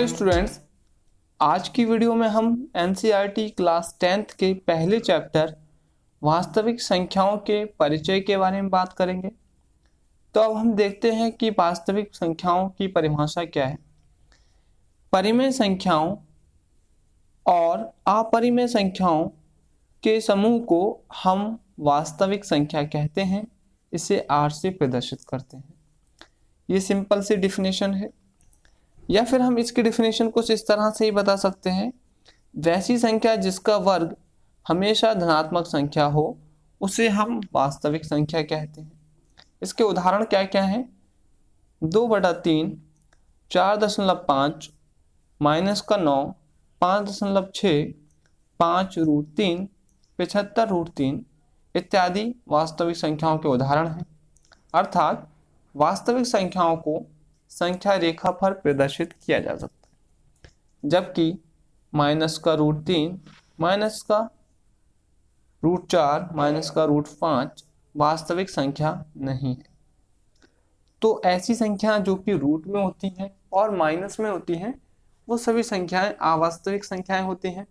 Hello students, आज की video में हम एनसीईआरटी क्लास 10th के पहले चैप्टर वास्तविक संख्याओं के परिचय के बारे में बात करेंगे। तो अब हम देखते हैं कि वास्तविक संख्याओं की परिभाषा क्या है। परिमेय संख्याओं और अपरिमेय संख्याओं के समूह को हम वास्तविक संख्या कहते हैं। इसे R से प्रदर्शित करते हैं। ये सिंपल सी डिफिनेशन है, या फिर हम इसकी डिफिनेशन कुछ इस तरह से ही बता सकते हैं। वैसी संख्या जिसका वर्ग हमेशा धनात्मक संख्या हो उसे हम वास्तविक संख्या कहते हैं। इसके उदाहरण क्या क्या हैं? 2/3, 4.5, -9, 5.6, 5√3, 75√3 इत्यादि वास्तविक संख्याओं के उदाहरण हैं। अर्थात वास्तविक संख्याओं को संख्या रेखा पर प्रदर्शित किया जा सकता है, जबकि -√3, -√4, -√5 वास्तविक संख्या नहीं है। तो ऐसी संख्या जो कि रूट में होती हैं और माइनस में होती हैं, वो सभी संख्याएं अवास्तविक संख्याएं होती हैं।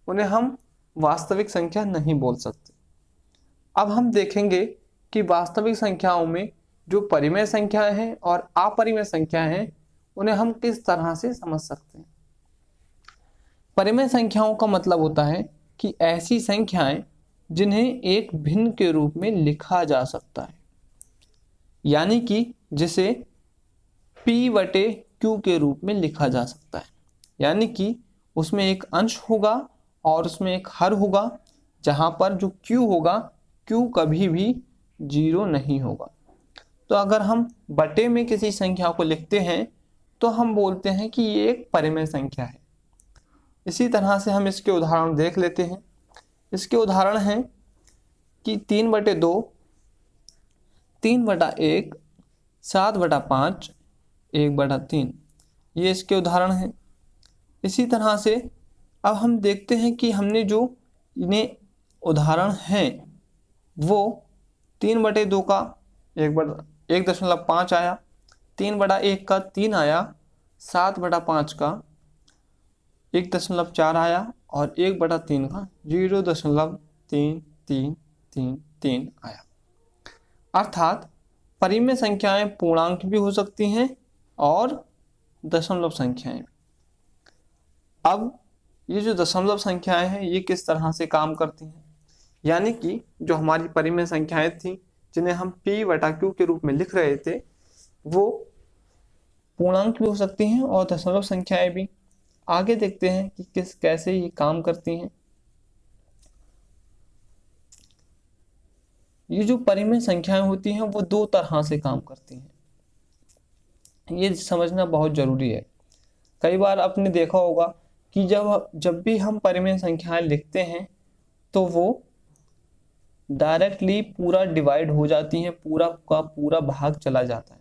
उन्हें हम वास्तविक संख्या नहीं बोल सकते। अब हम देखेंगे कि वास्तविक संख्याओं में जो परिमेय संख्याएं हैं और अपरिमेय संख्याएं हैं, उन्हें हम किस तरह से समझ सकते हैं। परिमेय संख्याओं का मतलब होता है कि ऐसी संख्याएं जिन्हें एक भिन्न के रूप में लिखा जा सकता है, यानी कि जिसे P/Q के रूप में लिखा जा सकता है। यानी कि उसमें एक अंश होगा और उसमें एक हर होगा, जहां पर जो Q होगा, Q कभी भी 0 नहीं होगा। तो अगर हम बटे में किसी संख्या को लिखते हैं तो हम बोलते हैं कि ये एक परिमेय संख्या है। इसी तरह से हम इसके उदाहरण देख लेते हैं। इसके उदाहरण हैं कि 3/2, 3/1, 7/5, 1/3। ये इसके उदाहरण हैं। इसी तरह से अब हम देखते हैं कि हमने जो इन्हें उदाहरण हैं वो 3/2 का 1.5 आया, 3/1 का 3 आया, 7/5 का 1.4 आया और 1/3 का 0.3333 आया। अर्थात परिमेय संख्याएं पूर्णांक भी हो सकती हैं और दशमलव संख्याएं। अब ये जो दशमलव संख्याएं हैं, ये किस तरह से काम करती हैं? यानी कि जो हमारी परिमेय संख्याएं थी जिन्हें हम P/Q के रूप में लिख रहे थे, वो पूर्णांक भी हो सकती हैं और दशमलव संख्याएं भी। आगे देखते हैं कि कैसे ये काम करती हैं। ये जो परिमेय संख्याएं होती हैं वो दो तरह से काम करती हैं। ये समझना बहुत जरूरी है। कई बार आपने देखा होगा कि जब भी हम परिमेय संख्याएं लिखते हैं तो वो डायरेक्टली पूरा डिवाइड हो जाती हैं, पूरा का पूरा भाग चला जाता है।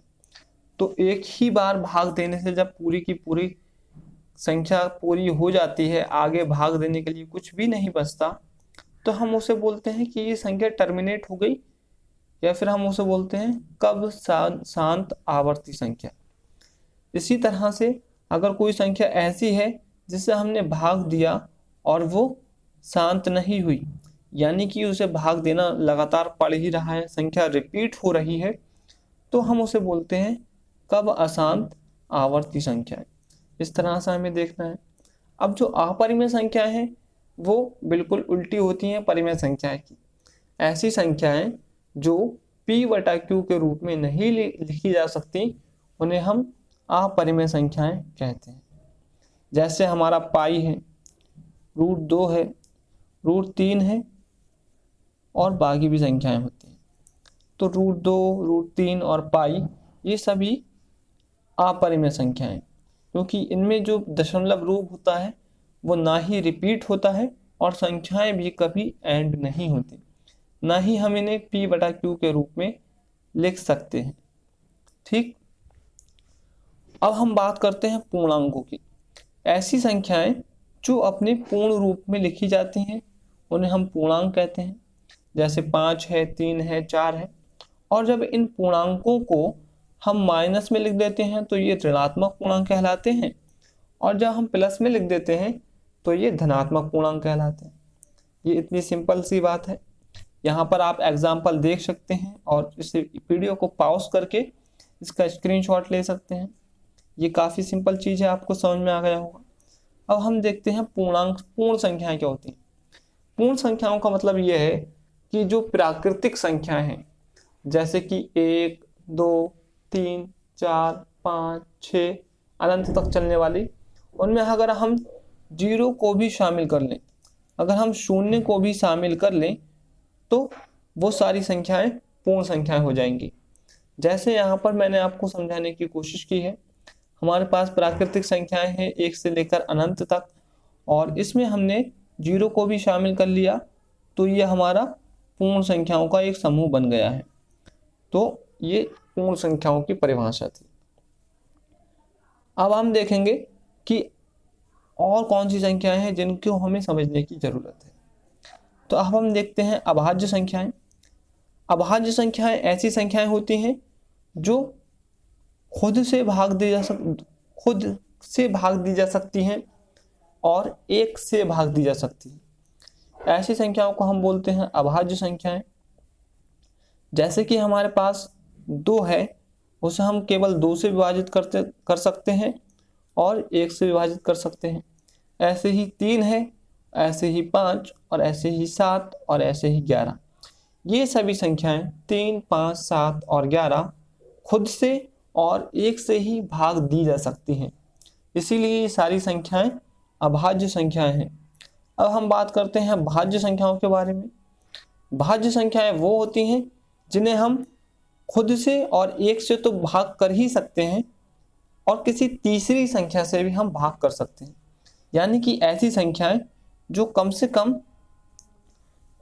तो एक ही बार भाग देने से जब पूरी की पूरी संख्या पूरी हो जाती है, आगे भाग देने के लिए कुछ भी नहीं बचता, तो हम उसे बोलते हैं कि ये संख्या टर्मिनेट हो गई, या फिर हम उसे बोलते हैं कब शांत आवर्ती संख्या। इसी तरह से अगर कोई संख्या ऐसी है जिसे हमने भाग दिया और वो शांत नहीं हुई, यानी कि उसे भाग देना लगातार पड़ ही रहा है, संख्या रिपीट हो रही है, तो हम उसे बोलते हैं कब अशांत आवर्ती संख्या है। इस तरह से हमें देखना है। अब जो अपरिमेय संख्या है वो बिल्कुल उल्टी होती हैं परिमेय संख्याएं की। ऐसी संख्याएं जो P/Q के रूप में नहीं लिखी जा सकती, उन्हें हम अपरिमेय संख्याएं कहते हैं। जैसे हमारा पाई है, √2 है, √3 है और बाकी भी संख्याएं होती हैं। तो √2, √3 और पाई ये सभी अपरिमेय संख्याएं, क्योंकि इनमें जो दशमलव रूप होता है वो ना ही रिपीट होता है और संख्याएं भी कभी एंड नहीं होती, ना ही हम इन्हें P/Q के रूप में लिख सकते हैं। ठीक, अब हम बात करते हैं पूर्णांकों की। ऐसी संख्याएं जो अपने पूर्ण रूप में लिखी जाती हैं उन्हें हम पूर्णांक कहते हैं। जैसे 5 है, 3 है, 4 है। और जब इन पूर्णांकों को हम माइनस में लिख देते हैं तो ये ऋणात्मक पूर्णांक कहलाते हैं, और जब हम प्लस में लिख देते हैं तो ये धनात्मक पूर्णांक कहलाते हैं। ये इतनी सिंपल सी बात है। यहाँ पर आप एग्जाम्पल देख सकते हैं और इस वीडियो को पॉज करके इसका स्क्रीनशॉट ले सकते हैं। ये काफ़ी सिंपल चीज़ है, आपको समझ में आ गया होगा। अब हम देखते हैं पूर्णांक, पूर्ण संख्याएं क्या होती हैं। पूर्ण संख्याओं का मतलब यह है कि जो प्राकृतिक संख्याएं हैं, जैसे कि 1, 2, 3, 4, 5, 6 अनंत तक चलने वाली, उनमें अगर हम 0 को भी शामिल कर लें, अगर हम शून्य को भी शामिल कर लें, तो वो सारी संख्याएं पूर्ण संख्याएं हो जाएंगी। जैसे यहाँ पर मैंने आपको समझाने की कोशिश की है, हमारे पास प्राकृतिक संख्याएं हैं 1 से लेकर अनंत तक, और इसमें हमने 0 को भी शामिल कर लिया, तो ये हमारा पूर्ण संख्याओं का एक समूह बन गया है। तो ये पूर्ण संख्याओं की परिभाषा थी। अब हम देखेंगे कि और कौन सी संख्याएं हैं जिनको हमें समझने की जरूरत है। तो अब हम देखते हैं अभाज्य संख्याएं। अभाज्य संख्याएं ऐसी संख्याएं होती हैं जो खुद से भाग दी जा सकती हैं और 1 से भाग दी जा सकती है। ऐसी संख्याओं को हम बोलते हैं अभाज्य संख्याएं। जैसे कि हमारे पास 2 है, उसे हम केवल 2 से विभाजित कर सकते हैं और 1 से विभाजित कर सकते हैं। ऐसे ही 3 है, ऐसे ही 5 और ऐसे ही 7 और ऐसे ही 11। ये सभी संख्याएं 3, 5, 7 और 11 खुद से और 1 से ही भाग दी जा सकती हैं। इसीलिए ये सारी संख्याएं अभाज्य संख्याएं हैं। अब हम बात करते हैं भाज्य संख्याओं के बारे में। भाज्य संख्याएं वो होती हैं जिन्हें हम खुद से और 1 से तो भाग कर ही सकते हैं और किसी तीसरी संख्या से भी हम भाग कर सकते हैं। यानी कि ऐसी संख्याएं जो कम से कम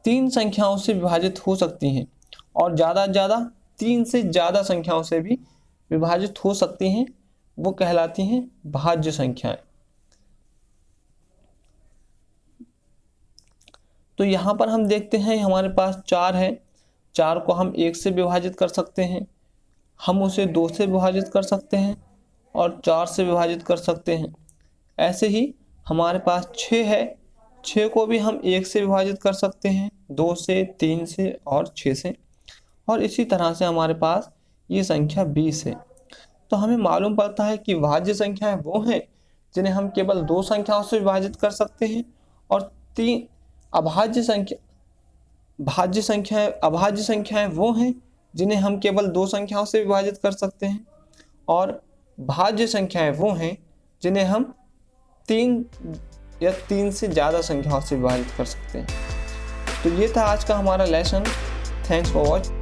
3 संख्याओं से विभाजित हो सकती हैं और ज़्यादा से ज़्यादा 3 से ज़्यादा संख्याओं से भी विभाजित हो सकती हैं, वो कहलाती हैं भाज्य संख्याएं। तो यहाँ पर हम देखते हैं हमारे पास 4 है। 4 को हम 1 से विभाजित कर सकते हैं, हम उसे 2 से विभाजित कर सकते हैं और 4 से विभाजित कर सकते हैं। ऐसे ही हमारे पास 6 है। 6 को भी हम 1 से विभाजित कर सकते हैं, 2 से, 3 से और 6 से। और इसी तरह से हमारे पास ये संख्या 20 है। तो हमें मालूम पड़ता है कि भाज्य संख्याएं वो हैं जिन्हें हम केवल 2 संख्याओं से विभाजित कर सकते हैं और 3 अभाज्य संख्याएं वो हैं जिन्हें हम केवल 2 संख्याओं से विभाजित कर सकते हैं और भाज्य संख्याएं वो हैं जिन्हें हम 3 या 3 से ज़्यादा संख्याओं से विभाजित कर सकते हैं। तो ये था आज का हमारा लेसन। Thanks for watching.